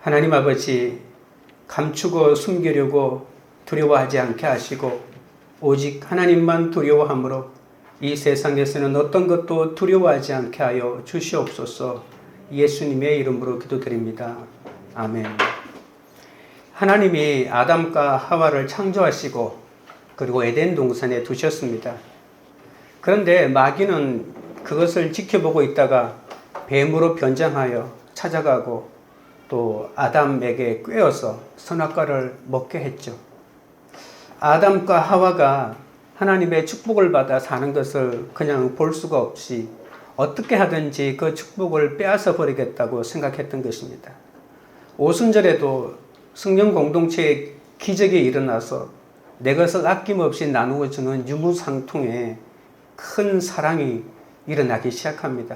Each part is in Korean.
하나님 아버지, 감추고 숨기려고 두려워하지 않게 하시고 오직 하나님만 두려워함으로 이 세상에서는 어떤 것도 두려워하지 않게 하여 주시옵소서. 예수님의 이름으로 기도드립니다. 아멘. 하나님이 아담과 하와를 창조하시고 그리고 에덴 동산에 두셨습니다. 그런데 마귀는 그것을 지켜보고 있다가 뱀으로 변장하여 찾아가고 또 아담에게 꿰어서 선악과를 먹게 했죠. 아담과 하와가 하나님의 축복을 받아 사는 것을 그냥 볼 수가 없이 어떻게 하든지 그 축복을 빼앗아 버리겠다고 생각했던 것입니다. 오순절에도 성령 공동체의 기적이 일어나서 내 것을 아낌없이 나누어 주는 유무상통에 큰 사랑이 일어나기 시작합니다.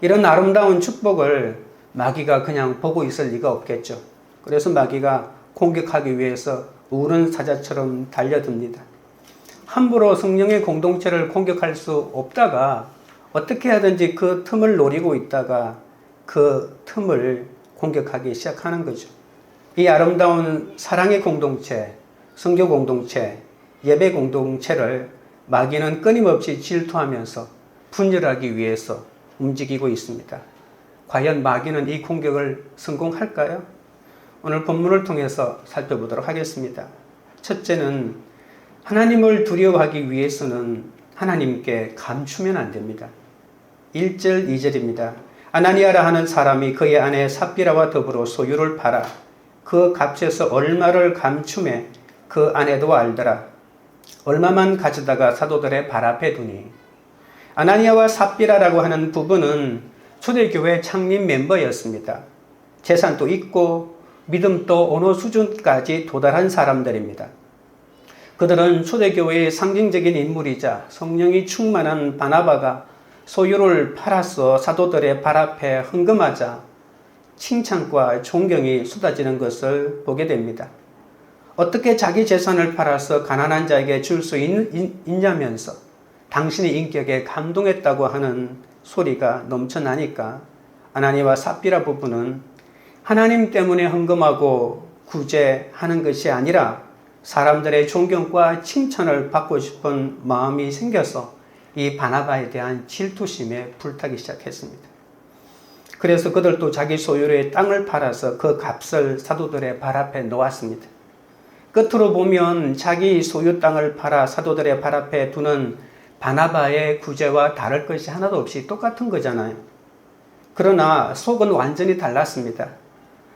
이런 아름다운 축복을 마귀가 그냥 보고 있을 리가 없겠죠. 그래서 마귀가 공격하기 위해서 우는 사자처럼 달려듭니다. 함부로 성령의 공동체를 공격할 수 없다가 어떻게 하든지 그 틈을 노리고 있다가 그 틈을 공격하기 시작하는 거죠. 이 아름다운 사랑의 공동체, 성교 공동체, 예배 공동체를 마귀는 끊임없이 질투하면서 분열하기 위해서 움직이고 있습니다. 과연 마귀는 이 공격을 성공할까요? 오늘 본문을 통해서 살펴보도록 하겠습니다. 첫째는 하나님을 두려워하기 위해서는 하나님께 감추면 안 됩니다. 1절, 2절입니다. 아나니아라 하는 사람이 그의 아내 삽비라와 더불어 소유를 팔아 그 값에서 얼마를 감춤해 그 아내도 알더라. 얼마만 가져다가 사도들의 발 앞에 두니. 아나니아와 삽비라라고 하는 부부는 초대교회 창립 멤버였습니다. 재산도 있고 믿음도 어느 수준까지 도달한 사람들입니다. 그들은 초대교회의 상징적인 인물이자 성령이 충만한 바나바가 소유를 팔아서 사도들의 발 앞에 헌금하자 칭찬과 존경이 쏟아지는 것을 보게 됩니다. 어떻게 자기 재산을 팔아서 가난한 자에게 줄 수 있냐면서 당신의 인격에 감동했다고 하는 소리가 넘쳐나니까 아나니아와 삽비라 부부는 하나님 때문에 헌금하고 구제하는 것이 아니라 사람들의 존경과 칭찬을 받고 싶은 마음이 생겨서 이 바나바에 대한 질투심에 불타기 시작했습니다. 그래서 그들도 자기 소유의 땅을 팔아서 그 값을 사도들의 발 앞에 놓았습니다. 끝으로 보면 자기 소유 땅을 팔아 사도들의 발 앞에 두는 바나바의 구제와 다를 것이 하나도 없이 똑같은 거잖아요. 그러나 속은 완전히 달랐습니다.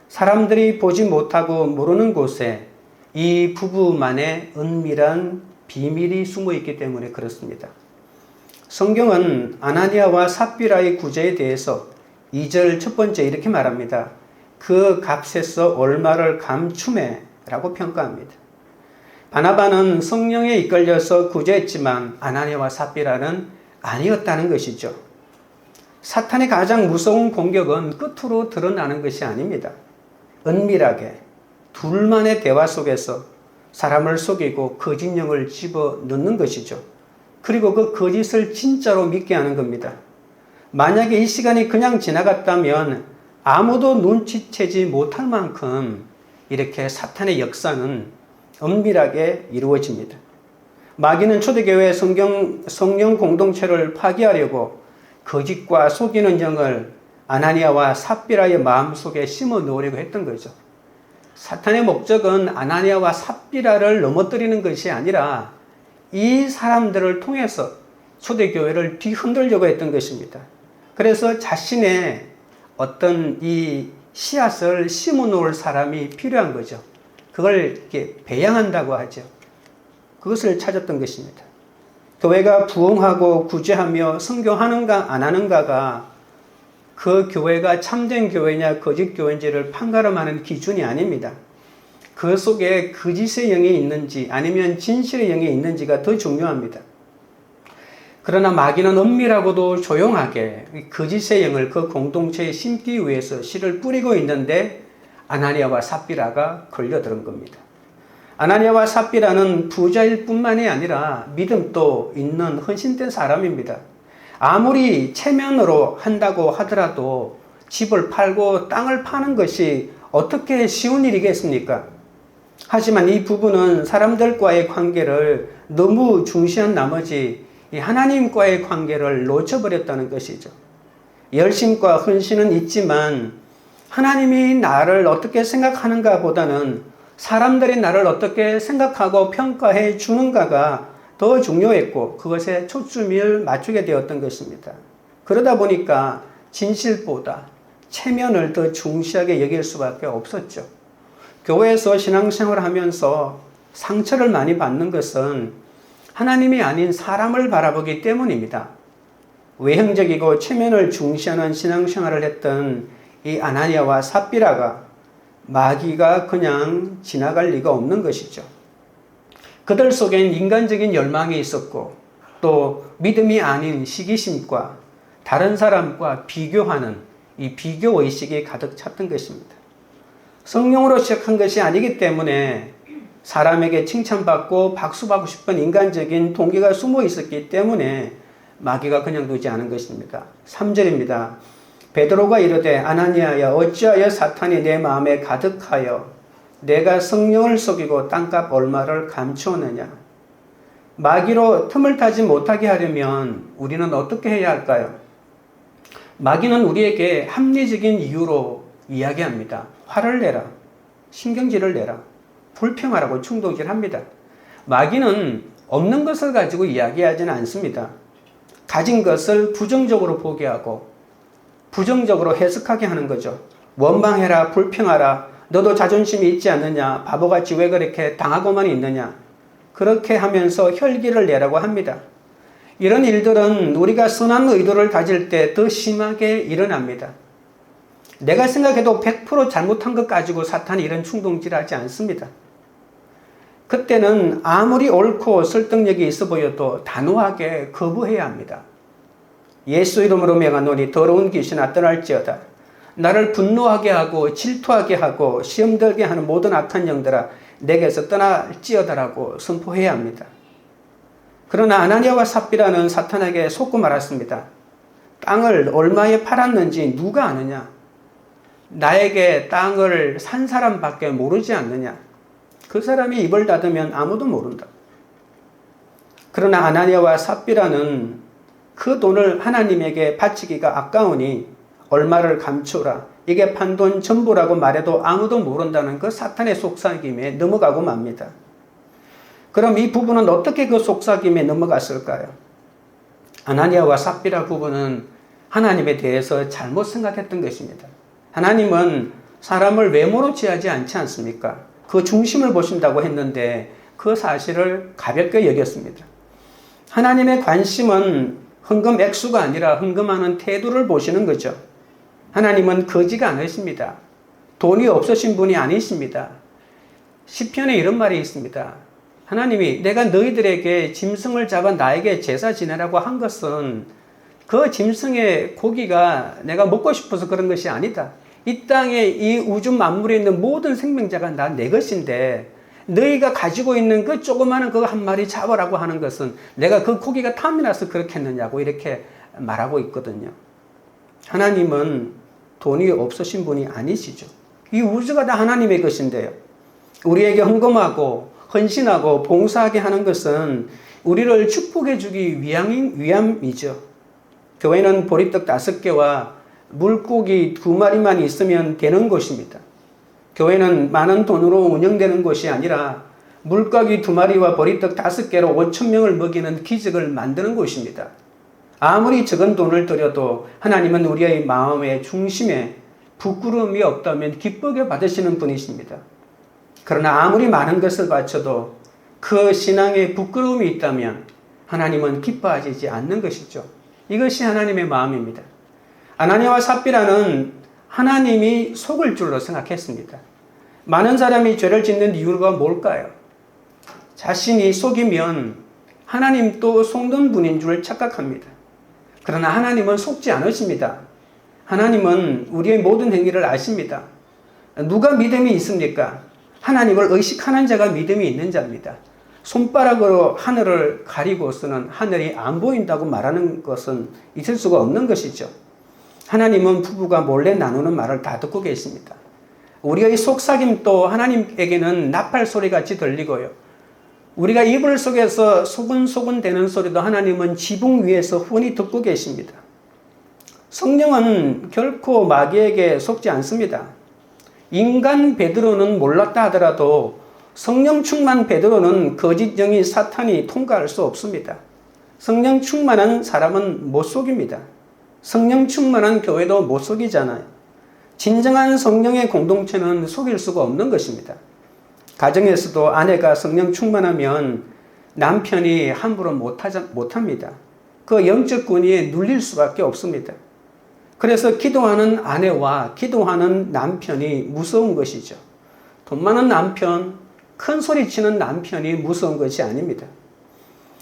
사람들이 보지 못하고 모르는 곳에 이 부부만의 은밀한 비밀이 숨어 있기 때문에 그렇습니다. 성경은 아나니아와 삽비라의 구제에 대해서 2절 첫 번째 이렇게 말합니다. 그 값에서 얼마를 감춤해 라고 평가합니다. 바나바는 성령에 이끌려서 구제했지만 아나니아와 삽비라는 아니었다는 것이죠. 사탄의 가장 무서운 공격은 끝으로 드러나는 것이 아닙니다. 은밀하게 둘만의 대화 속에서 사람을 속이고 거짓 영을 집어넣는 것이죠. 그리고 그 거짓을 진짜로 믿게 하는 겁니다. 만약에 이 시간이 그냥 지나갔다면 아무도 눈치채지 못할 만큼 이렇게 사탄의 역사는 은밀하게 이루어집니다. 마귀는 초대교회의 성령 공동체를 파괴하려고 거짓과 속이는 영을 아나니아와 삽비라의 마음속에 심어 놓으려고 했던 거죠. 사탄의 목적은 아나니아와 삽비라를 넘어뜨리는 것이 아니라 이 사람들을 통해서 초대교회를 뒤흔들려고 했던 것입니다. 그래서 자신의 어떤 이 씨앗을 심어 놓을 사람이 필요한 거죠. 그걸 이렇게 배양한다고 하죠. 그것을 찾았던 것입니다. 교회가 부흥하고 구제하며 선교하는가 안 하는가가 그 교회가 참된 교회냐 거짓 교회인지를 판가름하는 기준이 아닙니다. 그 속에 거짓의 영이 있는지 아니면 진실의 영이 있는지가 더 중요합니다. 그러나 마귀는 은밀하고도 조용하게 거짓의 영을 그 공동체에 심기 위해서 씨를 뿌리고 있는데 아나니아와 삽비라가 걸려들은 겁니다. 아나니아와 삽비라는 부자일 뿐만이 아니라 믿음도 있는 헌신된 사람입니다. 아무리 체면으로 한다고 하더라도 집을 팔고 땅을 파는 것이 어떻게 쉬운 일이겠습니까? 하지만 이 부부는 사람들과의 관계를 너무 중시한 나머지 이 하나님과의 관계를 놓쳐버렸다는 것이죠. 열심과 헌신은 있지만 하나님이 나를 어떻게 생각하는가 보다는 사람들이 나를 어떻게 생각하고 평가해 주는가가 더 중요했고 그것에 초점을 맞추게 되었던 것입니다. 그러다 보니까 진실보다 체면을 더 중시하게 여길 수밖에 없었죠. 교회에서 신앙생활을 하면서 상처를 많이 받는 것은 하나님이 아닌 사람을 바라보기 때문입니다. 외형적이고 체면을 중시하는 신앙생활을 했던 이 아나니아와 삽비라가 마귀가 그냥 지나갈 리가 없는 것이죠. 그들 속엔 인간적인 열망이 있었고 또 믿음이 아닌 시기심과 다른 사람과 비교하는 이 비교의식이 가득 찼던 것입니다. 성령으로 시작한 것이 아니기 때문에 사람에게 칭찬받고 박수받고 싶은 인간적인 동기가 숨어 있었기 때문에 마귀가 그냥 두지 않은 것입니다. 3절입니다. 베드로가 이르되 아나니아야 어찌하여 사탄이 내 마음에 가득하여 내가 성령을 속이고 땅값 얼마를 감추었느냐. 마귀로 틈을 타지 못하게 하려면 우리는 어떻게 해야 할까요? 마귀는 우리에게 합리적인 이유로 이야기합니다. 화를 내라, 신경질을 내라, 불평하라고 충동질합니다. 마귀는 없는 것을 가지고 이야기하지는 않습니다. 가진 것을 부정적으로 보게 하고 부정적으로 해석하게 하는 거죠. 원망해라, 불평하라, 너도 자존심이 있지 않느냐, 바보같이 왜 그렇게 당하고만 있느냐, 그렇게 하면서 혈기를 내라고 합니다. 이런 일들은 우리가 선한 의도를 가질 때 더 심하게 일어납니다. 내가 생각해도 100% 잘못한 것 가지고 사탄이 이런 충동질하지 않습니다. 그때는 아무리 옳고 설득력이 있어 보여도 단호하게 거부해야 합니다. 예수 이름으로 명하노니 더러운 귀신아 떠날지어다. 나를 분노하게 하고 질투하게 하고 시험 들게 하는 모든 악한 영들아 내게서 떠날지어다라고 선포해야 합니다. 그러나 아나니아와 삽비라는 사탄에게 속고 말았습니다. 땅을 얼마에 팔았는지 누가 아느냐? 나에게 땅을 산 사람밖에 모르지 않느냐? 그 사람이 입을 닫으면 아무도 모른다. 그러나 아나니아와 삽비라는 그 돈을 하나님에게 바치기가 아까우니 얼마를 감추라. 이게 판돈 전부라고 말해도 아무도 모른다는 그 사탄의 속삭임에 넘어가고 맙니다. 그럼 이 부부는 어떻게 그 속삭임에 넘어갔을까요? 아나니아와 삽비라 부부는 하나님에 대해서 잘못 생각했던 것입니다. 하나님은 사람을 외모로 취하지 않지 않습니까? 그 중심을 보신다고 했는데 그 사실을 가볍게 여겼습니다. 하나님의 관심은 헌금 액수가 아니라 헌금하는 태도를 보시는 거죠. 하나님은 거지가 않으십니다. 돈이 없으신 분이 아니십니다. 시편에 이런 말이 있습니다. 하나님이 내가 너희들에게 짐승을 잡아 나에게 제사 지내라고 한 것은 그 짐승의 고기가 내가 먹고 싶어서 그런 것이 아니다. 이 땅에 이 우주 만물에 있는 모든 생명자가 다 내 것인데 너희가 가지고 있는 그 조그마한 그 한 마리 잡으라고 하는 것은 내가 그 고기가 탐이 나서 그렇게 했느냐고 이렇게 말하고 있거든요. 하나님은 돈이 없으신 분이 아니시죠. 이 우주가 다 하나님의 것인데요. 우리에게 헌금하고 헌신하고 봉사하게 하는 것은 우리를 축복해 주기 위함이죠. 교회는 보리떡 5개와 물고기 2마리만 있으면 되는 곳입니다. 교회는 많은 돈으로 운영되는 곳이 아니라 물고기 2마리와 보리떡 5개로 5,000명을 먹이는 기적을 만드는 곳입니다. 아무리 적은 돈을 들여도 하나님은 우리의 마음의 중심에 부끄러움이 없다면 기쁘게 받으시는 분이십니다. 그러나 아무리 많은 것을 바쳐도 그 신앙에 부끄러움이 있다면 하나님은 기뻐하시지 않는 것이죠. 이것이 하나님의 마음입니다. 아나니아와 삽비라는 하나님이 속을 줄로 생각했습니다. 많은 사람이 죄를 짓는 이유가 뭘까요? 자신이 속이면 하나님도 속는 분인 줄 착각합니다. 그러나 하나님은 속지 않으십니다. 하나님은 우리의 모든 행위를 아십니다. 누가 믿음이 있습니까? 하나님을 의식하는 자가 믿음이 있는 자입니다. 손바닥으로 하늘을 가리고서는 하늘이 안 보인다고 말하는 것은 있을 수가 없는 것이죠. 하나님은 부부가 몰래 나누는 말을 다 듣고 계십니다. 우리의 속삭임도 하나님에게는 나팔 소리같이 들리고요. 우리가 이불 속에서 소근소근 대는 소리도 하나님은 지붕 위에서 훤히 듣고 계십니다. 성령은 결코 마귀에게 속지 않습니다. 인간 베드로는 몰랐다 하더라도 성령 충만 베드로는 거짓 영이 사탄이 통과할 수 없습니다. 성령 충만한 사람은 못 속입니다. 성령 충만한 교회도 못 속이잖아요. 진정한 성령의 공동체는 속일 수가 없는 것입니다. 가정에서도 아내가 성령 충만하면 남편이 함부로 못합니다. 그 영적 권위에 눌릴 수밖에 없습니다. 그래서 기도하는 아내와 기도하는 남편이 무서운 것이죠. 돈 많은 남편, 큰 소리 치는 남편이 무서운 것이 아닙니다.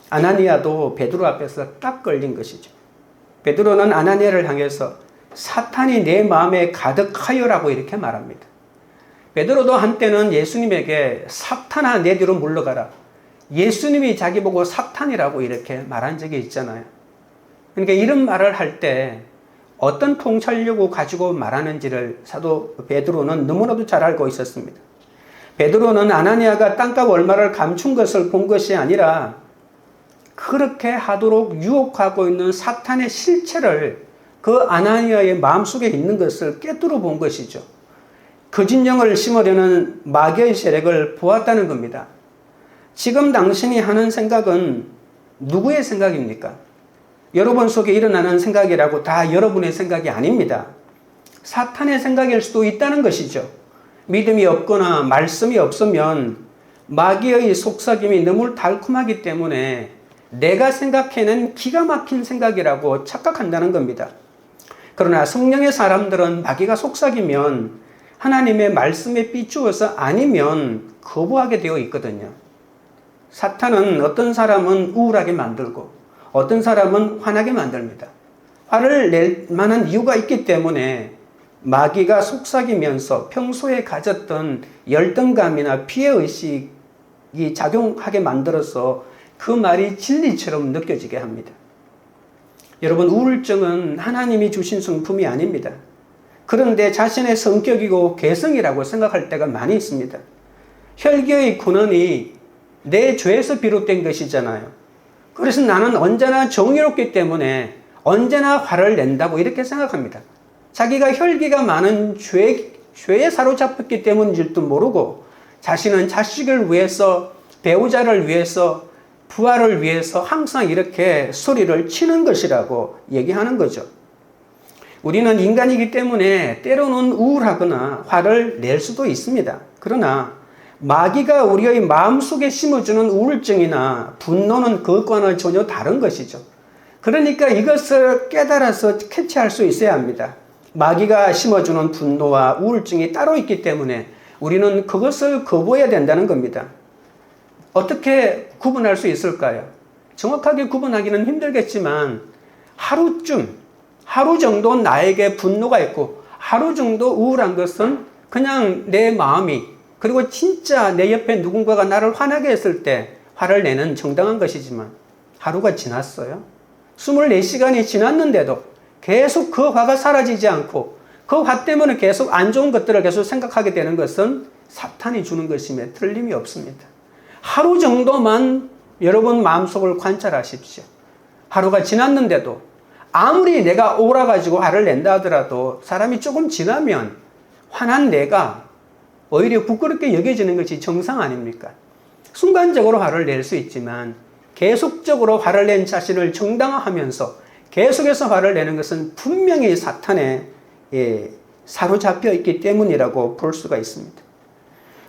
아나니아도 베드로 앞에서 딱 걸린 것이죠. 베드로는 아나니아를 향해서 사탄이 내 마음에 가득하여라고 이렇게 말합니다. 베드로도 한때는 예수님에게 사탄아 내 뒤로 물러가라. 예수님이 자기 보고 사탄이라고 이렇게 말한 적이 있잖아요. 그러니까 이런 말을 할 때 어떤 통찰력을 가지고 말하는지를 사도 베드로는 너무나도 잘 알고 있었습니다. 베드로는 아나니아가 땅값 얼마를 감춘 것을 본 것이 아니라 그렇게 하도록 유혹하고 있는 사탄의 실체를 그 아나니아의 마음속에 있는 것을 꿰뚫어 본 것이죠. 거짓 영을 심으려는 마귀의 세력을 보았다는 겁니다. 지금 당신이 하는 생각은 누구의 생각입니까? 여러분 속에 일어나는 생각이라고 다 여러분의 생각이 아닙니다. 사탄의 생각일 수도 있다는 것이죠. 믿음이 없거나 말씀이 없으면 마귀의 속삭임이 너무 달콤하기 때문에 내가 생각해낸 기가 막힌 생각이라고 착각한다는 겁니다. 그러나 성령의 사람들은 마귀가 속삭이면 하나님의 말씀에 삐쭈어서 아니면 거부하게 되어 있거든요. 사탄은 어떤 사람은 우울하게 만들고 어떤 사람은 화나게 만듭니다. 화를 낼 만한 이유가 있기 때문에 마귀가 속삭이면서 평소에 가졌던 열등감이나 피해의식이 작용하게 만들어서 그 말이 진리처럼 느껴지게 합니다. 여러분, 우울증은 하나님이 주신 성품이 아닙니다. 그런데 자신의 성격이고 개성이라고 생각할 때가 많이 있습니다. 혈기의 근원이 내 죄에서 비롯된 것이잖아요. 그래서 나는 언제나 정의롭기 때문에 언제나 화를 낸다고 이렇게 생각합니다. 자기가 혈기가 많은 죄에 사로잡혔기 때문인지도 모르고 자신은 자식을 위해서, 배우자를 위해서, 부하를 위해서 항상 이렇게 소리를 치는 것이라고 얘기하는 거죠. 우리는 인간이기 때문에 때로는 우울하거나 화를 낼 수도 있습니다. 그러나 마귀가 우리의 마음속에 심어주는 우울증이나 분노는 그것과는 전혀 다른 것이죠. 그러니까 이것을 깨달아서 캐치할 수 있어야 합니다. 마귀가 심어주는 분노와 우울증이 따로 있기 때문에 우리는 그것을 거부해야 된다는 겁니다. 어떻게 구분할 수 있을까요? 정확하게 구분하기는 힘들겠지만 하루 정도 나에게 분노가 있고 하루 정도 우울한 것은 그냥 내 마음이, 그리고 진짜 내 옆에 누군가가 나를 화나게 했을 때 화를 내는 정당한 것이지만 하루가 지났어요. 24시간이 지났는데도 계속 그 화가 사라지지 않고 그 화 때문에 계속 안 좋은 것들을 계속 생각하게 되는 것은 사탄이 주는 것임에 틀림이 없습니다. 하루 정도만 여러분 마음속을 관찰하십시오. 하루가 지났는데도 아무리 내가 옳아가지고 화를 낸다 하더라도 사람이 조금 지나면 화난 내가 오히려 부끄럽게 여겨지는 것이 정상 아닙니까? 순간적으로 화를 낼 수 있지만 계속적으로 화를 낸 자신을 정당화하면서 계속해서 화를 내는 것은 분명히 사탄에 사로잡혀 있기 때문이라고 볼 수가 있습니다.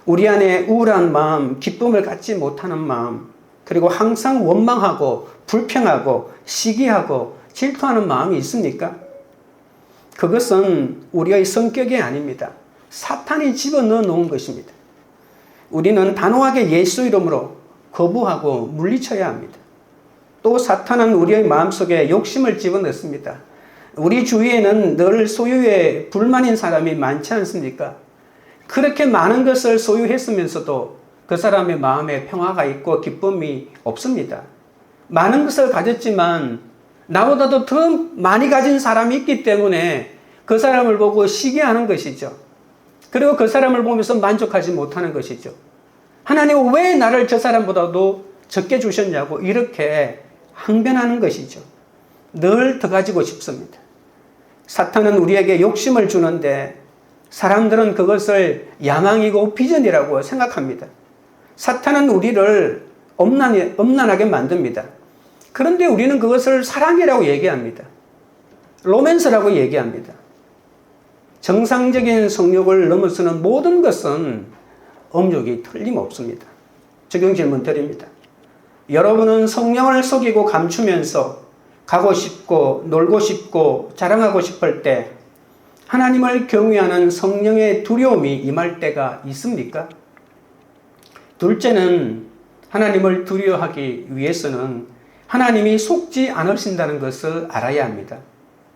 우리 안에 우울한 마음, 기쁨을 갖지 못하는 마음, 그리고 항상 원망하고 불평하고 시기하고 질투하는 마음이 있습니까? 그것은 우리의 성격이 아닙니다. 사탄이 집어넣어 놓은 것입니다. 우리는 단호하게 예수 이름으로 거부하고 물리쳐야 합니다. 또 사탄은 우리의 마음속에 욕심을 집어넣습니다. 우리 주위에는 늘 소유에 불만인 사람이 많지 않습니까? 그렇게 많은 것을 소유했으면서도 그 사람의 마음에 평화가 있고 기쁨이 없습니다. 많은 것을 가졌지만 나보다도 더 많이 가진 사람이 있기 때문에 그 사람을 보고 시기하는 것이죠. 그리고 그 사람을 보면서 만족하지 못하는 것이죠. 하나님 왜 나를 저 사람보다도 적게 주셨냐고 이렇게 항변하는 것이죠. 늘 더 가지고 싶습니다. 사탄은 우리에게 욕심을 주는데 사람들은 그것을 야망이고 비전이라고 생각합니다. 사탄은 우리를 엄난하게 만듭니다. 그런데 우리는 그것을 사랑이라고 얘기합니다. 로맨스라고 얘기합니다. 정상적인 성욕을 넘어서는 모든 것은 음욕이 틀림없습니다. 적용 질문 드립니다. 여러분은 성령을 속이고 감추면서 가고 싶고 놀고 싶고 자랑하고 싶을 때 하나님을 경외하는 성령의 두려움이 임할 때가 있습니까? 둘째는 하나님을 두려워하기 위해서는 하나님이 속지 않으신다는 것을 알아야 합니다.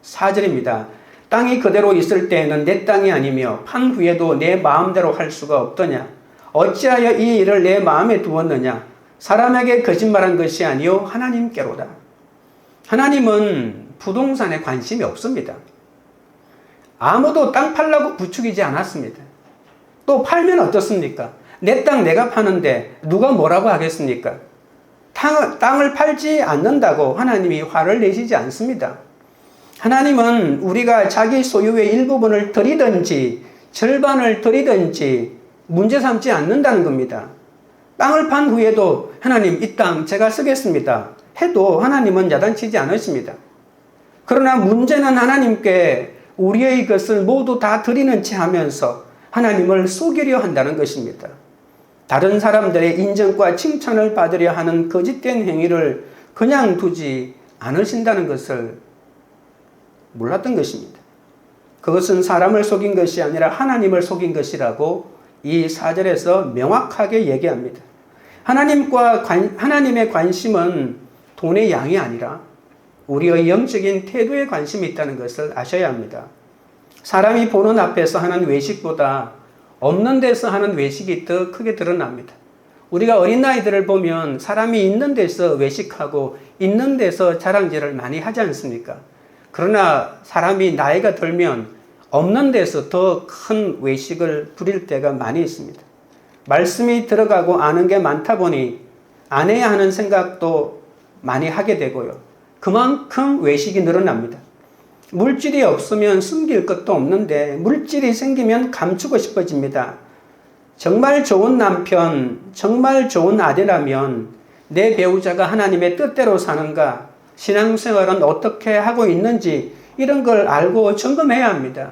4절입니다. 땅이 그대로 있을 때에는 내 땅이 아니며 판 후에도 내 마음대로 할 수가 없더냐? 어찌하여 이 일을 내 마음에 두었느냐? 사람에게 거짓말한 것이 아니요 하나님께로다. 하나님은 부동산에 관심이 없습니다. 아무도 땅 팔라고 부추기지 않았습니다. 또 팔면 어떻습니까? 내 땅 내가 파는데 누가 뭐라고 하겠습니까? 땅을 팔지 않는다고 하나님이 화를 내시지 않습니다. 하나님은 우리가 자기 소유의 일부분을 드리든지 절반을 드리든지 문제 삼지 않는다는 겁니다. 땅을 판 후에도 하나님 이 땅 제가 쓰겠습니다 해도 하나님은 야단치지 않으십니다. 그러나 문제는 하나님께 우리의 것을 모두 다 드리는 채 하면서 하나님을 속이려 한다는 것입니다. 다른 사람들의 인정과 칭찬을 받으려 하는 거짓된 행위를 그냥 두지 않으신다는 것을 몰랐던 것입니다. 그것은 사람을 속인 것이 아니라 하나님을 속인 것이라고 이 4절에서 명확하게 얘기합니다. 하나님의 관심은 돈의 양이 아니라 우리의 영적인 태도에 관심이 있다는 것을 아셔야 합니다. 사람이 보는 앞에서 하는 외식보다 없는 데서 하는 외식이 더 크게 드러납니다. 우리가 어린아이들을 보면 사람이 있는 데서 외식하고 있는 데서 자랑질을 많이 하지 않습니까? 그러나 사람이 나이가 들면 없는 데서 더 큰 외식을 부릴 때가 많이 있습니다. 말씀이 들어가고 아는 게 많다 보니 안 해야 하는 생각도 많이 하게 되고요. 그만큼 외식이 늘어납니다. 물질이 없으면 숨길 것도 없는데 물질이 생기면 감추고 싶어집니다. 정말 좋은 남편, 정말 좋은 아내라면 내 배우자가 하나님의 뜻대로 사는가, 신앙생활은 어떻게 하고 있는지 이런 걸 알고 점검해야 합니다.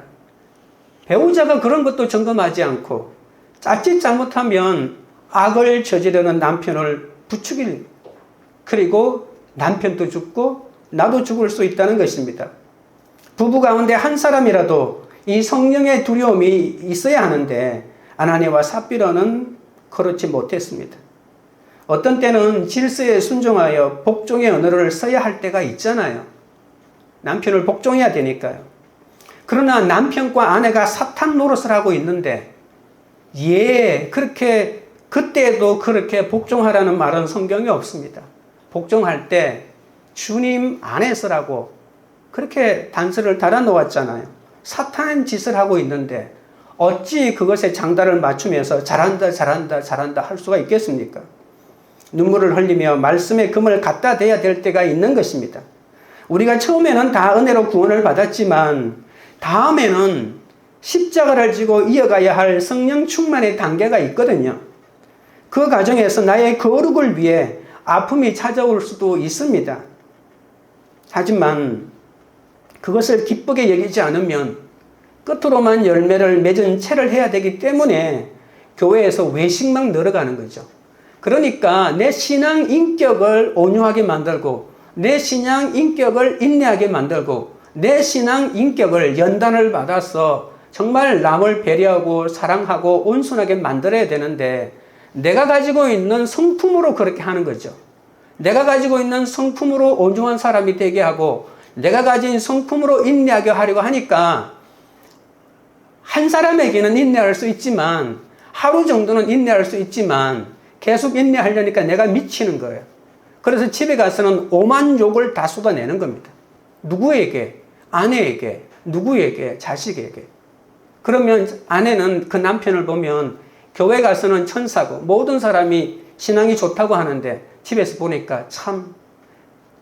배우자가 그런 것도 점검하지 않고 자칫 잘못하면 악을 저지르는 남편을 부추길, 그리고 남편도 죽고 나도 죽을 수 있다는 것입니다. 부부 가운데 한 사람이라도 이 성령의 두려움이 있어야 하는데 아나니아와 삽비라는 그렇지 못했습니다. 어떤 때는 질서에 순종하여 복종의 언어를 써야 할 때가 있잖아요. 남편을 복종해야 되니까요. 그러나 남편과 아내가 사탄 노릇을 하고 있는데 그렇게 그때도 그렇게 복종하라는 말은 성경에 없습니다. 복종할 때 주님 안에서라고 그렇게 단서를 달아 놓았잖아요. 사탄 짓을 하고 있는데 어찌 그것에 장단을 맞추면서 잘한다 할 수가 있겠습니까? 눈물을 흘리며 말씀에 금을 갖다 대야 될 때가 있는 것입니다. 우리가 처음에는 다 은혜로 구원을 받았지만 다음에는 십자가를 지고 이어가야 할 성령 충만의 단계가 있거든요. 그 과정에서 나의 거룩을 위해 아픔이 찾아올 수도 있습니다. 하지만 그것을 기쁘게 여기지 않으면 끝으로만 열매를 맺은 채를 해야 되기 때문에 교회에서 외식만 늘어가는 거죠. 그러니까 내 신앙 인격을 온유하게 만들고 내 신앙 인격을 인내하게 만들고 내 신앙 인격을 연단을 받아서 정말 남을 배려하고 사랑하고 온순하게 만들어야 되는데 내가 가지고 있는 성품으로 그렇게 하는 거죠. 내가 가지고 있는 성품으로 온유한 사람이 되게 하고 내가 가진 성품으로 인내하게 하려고 하니까 한 사람에게는 인내할 수 있지만 하루 정도는 인내할 수 있지만 계속 인내하려니까 내가 미치는 거예요. 그래서 집에 가서는 오만 욕을 다 쏟아내는 겁니다. 누구에게? 아내에게, 누구에게? 자식에게. 그러면 아내는 그 남편을 보면 교회 가서는 천사고 모든 사람이 신앙이 좋다고 하는데 집에서 보니까 참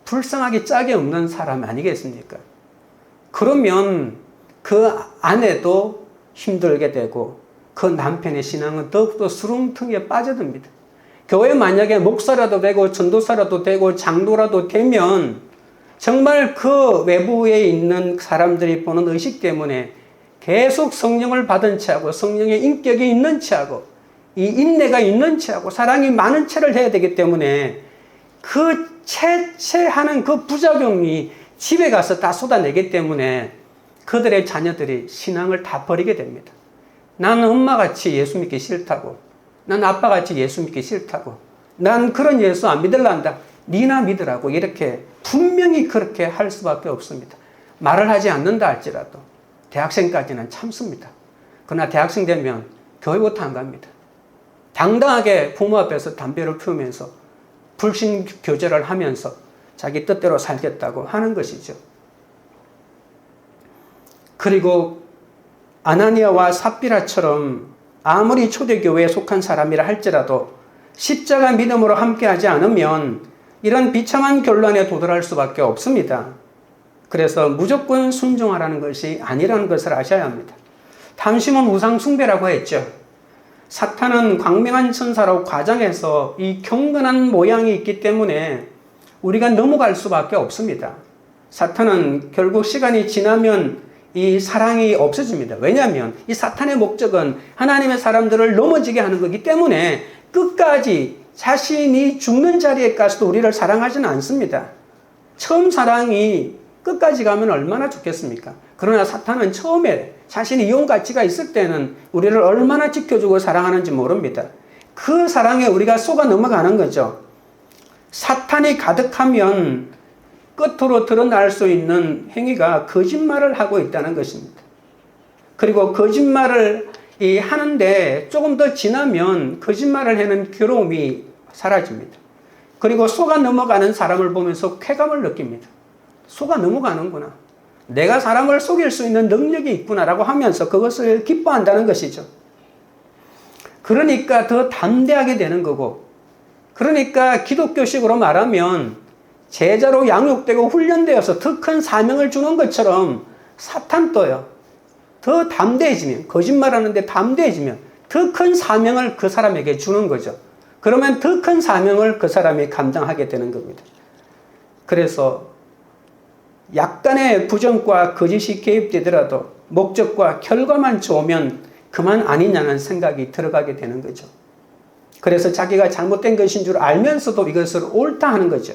불쌍하기 짝이 없는 사람 아니겠습니까? 그러면 그 아내도 힘들게 되고 그 남편의 신앙은 더욱더 수렁텅이에 빠져듭니다. 교회 만약에 목사라도 되고 전도사라도 되고 장로라도 되면 정말 그 외부에 있는 사람들이 보는 의식 때문에 계속 성령을 받은 채하고 성령의 인격이 있는 채하고 이 인내가 있는 채하고 사랑이 많은 채를 해야 되기 때문에 그 채하는 그 부작용이 집에 가서 다 쏟아내기 때문에 그들의 자녀들이 신앙을 다 버리게 됩니다. 나는 엄마같이 예수 믿기 싫다고, 난 아빠같이 예수 믿기 싫다고, 난 그런 예수 안 믿을란다, 니나 믿으라고 이렇게 분명히 그렇게 할 수밖에 없습니다. 말을 하지 않는다 할지라도 대학생까지는 참습니다. 그러나 대학생 되면 교회부터 안 갑니다. 당당하게 부모 앞에서 담배를 피우면서 불신 교제를 하면서 자기 뜻대로 살겠다고 하는 것이죠. 그리고 아나니아와 삽비라처럼 아무리 초대교회에 속한 사람이라 할지라도 십자가 믿음으로 함께하지 않으면 이런 비참한 결론에 도달할 수밖에 없습니다. 그래서 무조건 순종하라는 것이 아니라는 것을 아셔야 합니다. 탐심은 우상 숭배라고 했죠. 사탄은 광명한 천사라고 과장해서 이 경건한 모양이 있기 때문에 우리가 넘어갈 수밖에 없습니다. 사탄은 결국 시간이 지나면 이 사랑이 없어집니다. 왜냐하면 이 사탄의 목적은 하나님의 사람들을 넘어지게 하는 거기 때문에 끝까지 자신이 죽는 자리에 가서도 우리를 사랑하지는 않습니다. 처음 사랑이 끝까지 가면 얼마나 좋겠습니까? 그러나 사탄은 처음에 자신이 이용 가치가 있을 때는 우리를 얼마나 지켜주고 사랑하는지 모릅니다. 그 사랑에 우리가 속아 넘어가는 거죠. 사탄이 가득하면 끝으로 드러날 수 있는 행위가 거짓말을 하고 있다는 것입니다. 그리고 거짓말을 하는데 조금 더 지나면 거짓말을 하는 괴로움이 사라집니다. 그리고 속아 넘어가는 사람을 보면서 쾌감을 느낍니다. 속아 넘어가는구나. 내가 사람을 속일 수 있는 능력이 있구나라고 하면서 그것을 기뻐한다는 것이죠. 그러니까 더 담대하게 되는 거고, 그러니까 기독교식으로 말하면 제자로 양육되고 훈련되어서 더 큰 사명을 주는 것처럼 사탄도요. 더 담대해지면, 거짓말하는데 담대해지면 더 큰 사명을 그 사람에게 주는 거죠. 그러면 더 큰 사명을 그 사람이 감당하게 되는 겁니다. 그래서 약간의 부정과 거짓이 개입되더라도 목적과 결과만 좋으면 그만 아니냐는 생각이 들어가게 되는 거죠. 그래서 자기가 잘못된 것인 줄 알면서도 이것을 옳다 하는 거죠.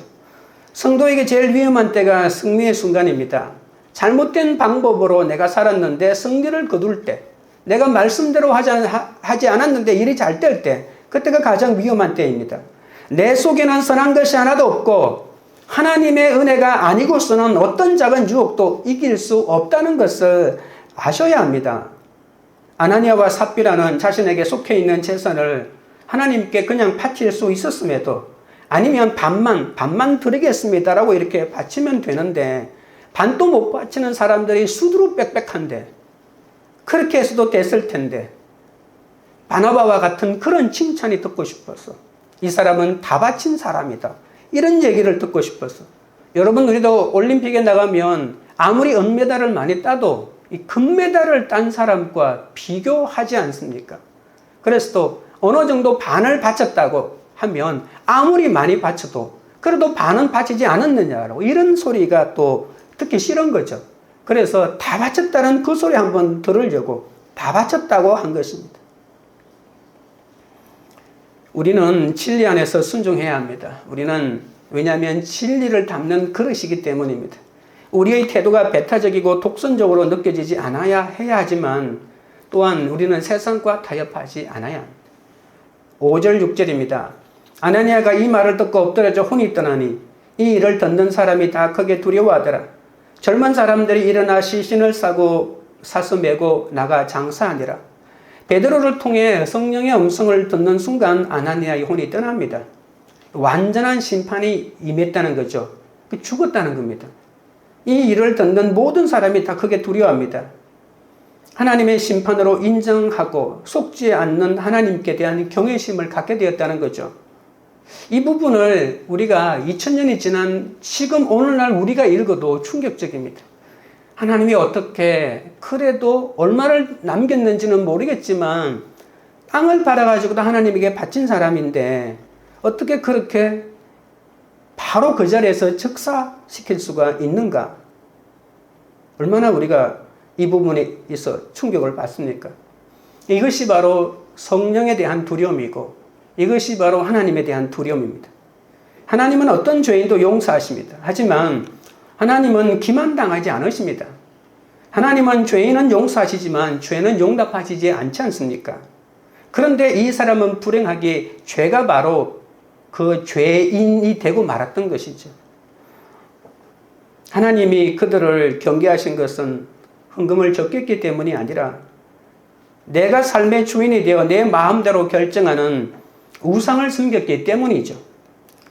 성도에게 제일 위험한 때가 승리의 순간입니다. 잘못된 방법으로 내가 살았는데 승리를 거둘 때, 내가 말씀대로 하지 않았는데 일이 잘 될 때, 그때가 가장 위험한 때입니다. 내 속에는 선한 것이 하나도 없고 하나님의 은혜가 아니고서는 어떤 작은 유혹도 이길 수 없다는 것을 아셔야 합니다. 아나니아와 삽비라는 자신에게 속해 있는 재산을 하나님께 그냥 바칠 수 있었음에도, 아니면 반만 드리겠습니다라고 이렇게 바치면 되는데 반도 못 바치는 사람들이 수두룩 빽빽한데, 그렇게 해서도 됐을 텐데 바나바와 같은 그런 칭찬이 듣고 싶어서, 이 사람은 다 바친 사람이다, 이런 얘기를 듣고 싶어서. 여러분, 우리도 올림픽에 나가면 아무리 은메달을 많이 따도 이 금메달을 딴 사람과 비교하지 않습니까? 그래서 또 어느 정도 반을 바쳤다고 하면 아무리 많이 바쳐도 그래도 반은 바치지 않았느냐라고 이런 소리가 또 듣기 싫은 거죠. 그래서 다 바쳤다는 그 소리 한번 들으려고 다 바쳤다고 한 것입니다. 우리는 진리 안에서 순종해야 합니다. 왜냐하면 진리를 담는 그릇이기 때문입니다. 우리의 태도가 배타적이고 독선적으로 느껴지지 않아야 해야 하지만 또한 우리는 세상과 타협하지 않아야 합니다. 5절 6절입니다. 아나니아가 이 말을 듣고 엎드려져 혼이 떠나니 이 일을 듣는 사람이 다 크게 두려워하더라. 젊은 사람들이 일어나 시신을 사서 메고 나가 장사하니라. 베드로를 통해 성령의 음성을 듣는 순간 아나니아의 혼이 떠납니다. 완전한 심판이 임했다는 거죠. 죽었다는 겁니다. 이 일을 듣는 모든 사람이 다 크게 두려워합니다. 하나님의 심판으로 인정하고 속지 않는 하나님께 대한 경외심을 갖게 되었다는 거죠. 이 부분을 우리가 2000년이 지난 지금 오늘날 우리가 읽어도 충격적입니다. 하나님이 어떻게 그래도 얼마를 남겼는지는 모르겠지만 땅을 팔아가지고도 하나님에게 바친 사람인데 어떻게 그렇게 바로 그 자리에서 즉사시킬 수가 있는가? 얼마나 우리가 이 부분에 있어 충격을 받습니까? 이것이 바로 성령에 대한 두려움이고 이것이 바로 하나님에 대한 두려움입니다. 하나님은 어떤 죄인도 용서하십니다. 하지만 하나님은 기만당하지 않으십니다. 하나님은 죄인은 용서하시지만 죄는 용납하시지 않지 않습니까? 그런데 이 사람은 불행하게 죄가 바로 그 죄인이 되고 말았던 것이죠. 하나님이 그들을 경계하신 것은 헌금을 적겠기 때문이 아니라 내가 삶의 주인이 되어 내 마음대로 결정하는 우상을 섬겼기 때문이죠.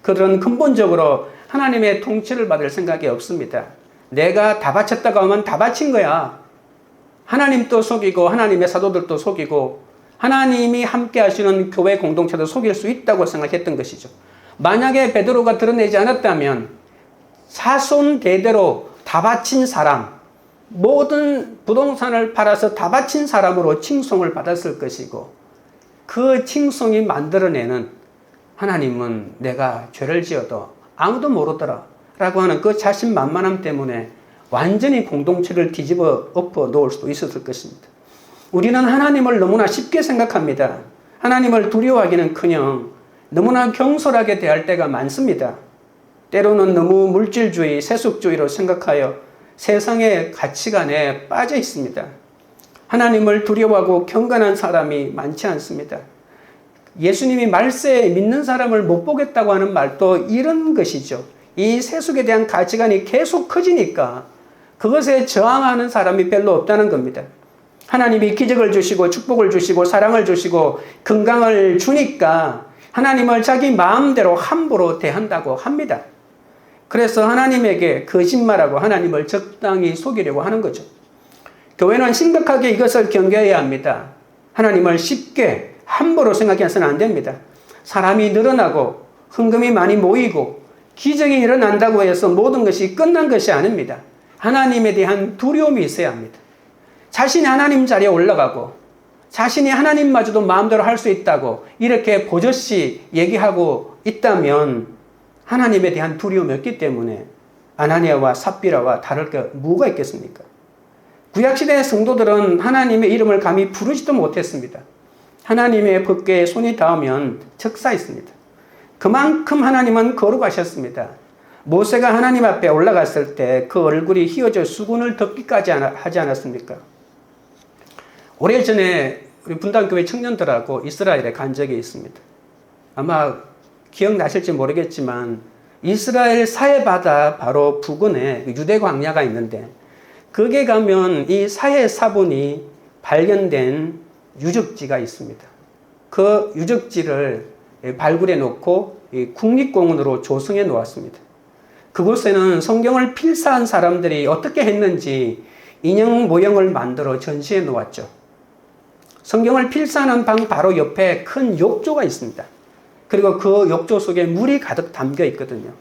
그들은 근본적으로 하나님의 통치를 받을 생각이 없습니다. 내가 다 바쳤다고 하면 다 바친 거야. 하나님도 속이고 하나님의 사도들도 속이고 하나님이 함께 하시는 교회 공동체도 속일 수 있다고 생각했던 것이죠. 만약에 베드로가 드러내지 않았다면 사손 대대로 다 바친 사람, 모든 부동산을 팔아서 다 바친 사람으로 칭송을 받았을 것이고 그 칭송이 만들어내는 하나님은 내가 죄를 지어도 아무도 모르더라 라고 하는 그 자신만만함 때문에 완전히 공동체를 뒤집어 엎어 놓을 수도 있었을 것입니다. 우리는 하나님을 너무나 쉽게 생각합니다. 하나님을 두려워하기는커녕 너무나 경솔하게 대할 때가 많습니다. 때로는 너무 물질주의, 세속주의로 생각하여 세상의 가치관에 빠져 있습니다. 하나님을 두려워하고 경건한 사람이 많지 않습니다. 예수님이 말세에 믿는 사람을 못 보겠다고 하는 말도 이런 것이죠. 이 세속에 대한 가치관이 계속 커지니까 그것에 저항하는 사람이 별로 없다는 겁니다. 하나님이 기적을 주시고 축복을 주시고 사랑을 주시고 건강을 주니까 하나님을 자기 마음대로 함부로 대한다고 합니다. 그래서 하나님에게 거짓말하고 하나님을 적당히 속이려고 하는 거죠. 교회는 심각하게 이것을 경계해야 합니다. 하나님을 쉽게 함부로 생각해서는 안 됩니다. 사람이 늘어나고 헌금이 많이 모이고 기적이 일어난다고 해서 모든 것이 끝난 것이 아닙니다. 하나님에 대한 두려움이 있어야 합니다. 자신이 하나님 자리에 올라가고 자신이 하나님마저도 마음대로 할 수 있다고 이렇게 보젓이 얘기하고 있다면 하나님에 대한 두려움이 없기 때문에 아나니아와 삽비라와 다를 게 뭐가 있겠습니까? 구약시대의 성도들은 하나님의 이름을 감히 부르지도 못했습니다. 하나님의 법궤에 손이 닿으면 즉사했습니다. 그만큼 하나님은 거룩하셨습니다. 모세가 하나님 앞에 올라갔을 때 그 얼굴이 휘어져 수군을 덮기까지 하지 않았습니까? 오래전에 우리 분당교회 청년들하고 이스라엘에 간 적이 있습니다. 아마 기억나실지 모르겠지만 이스라엘 사해바다 바로 부근에 유대 광야가 있는데 거기에 가면 이 사해 사본이 발견된 유적지가 있습니다. 그 유적지를 발굴해 놓고 국립공원으로 조성해 놓았습니다. 그곳에는 성경을 필사한 사람들이 어떻게 했는지 인형 모형을 만들어 전시해 놓았죠. 성경을 필사하는 방 바로 옆에 큰 욕조가 있습니다. 그리고 그 욕조 속에 물이 가득 담겨 있거든요.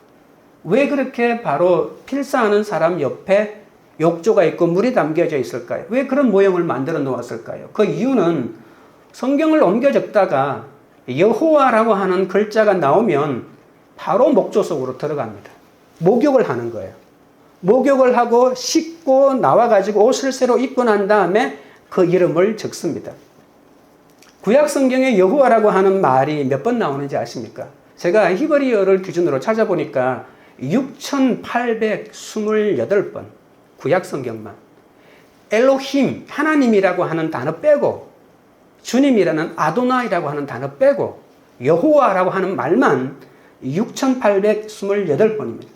왜 그렇게 바로 필사하는 사람 옆에 욕조가 있고 물이 담겨져 있을까요? 왜 그런 모형을 만들어 놓았을까요? 그 이유는 성경을 옮겨 적다가 여호와라고 하는 글자가 나오면 바로 목조 속으로 들어갑니다. 목욕을 하는 거예요. 목욕을 하고 씻고 나와가지고 옷을 새로 입고 난 다음에 그 이름을 적습니다. 구약 성경에 여호와라고 하는 말이 몇 번 나오는지 아십니까? 제가 히브리어를 기준으로 찾아보니까 6,828번 구약 성경만. 엘로힘, 하나님이라고 하는 단어 빼고 주님이라는 아도나이라고 하는 단어 빼고 여호와라고 하는 말만 6,828번입니다.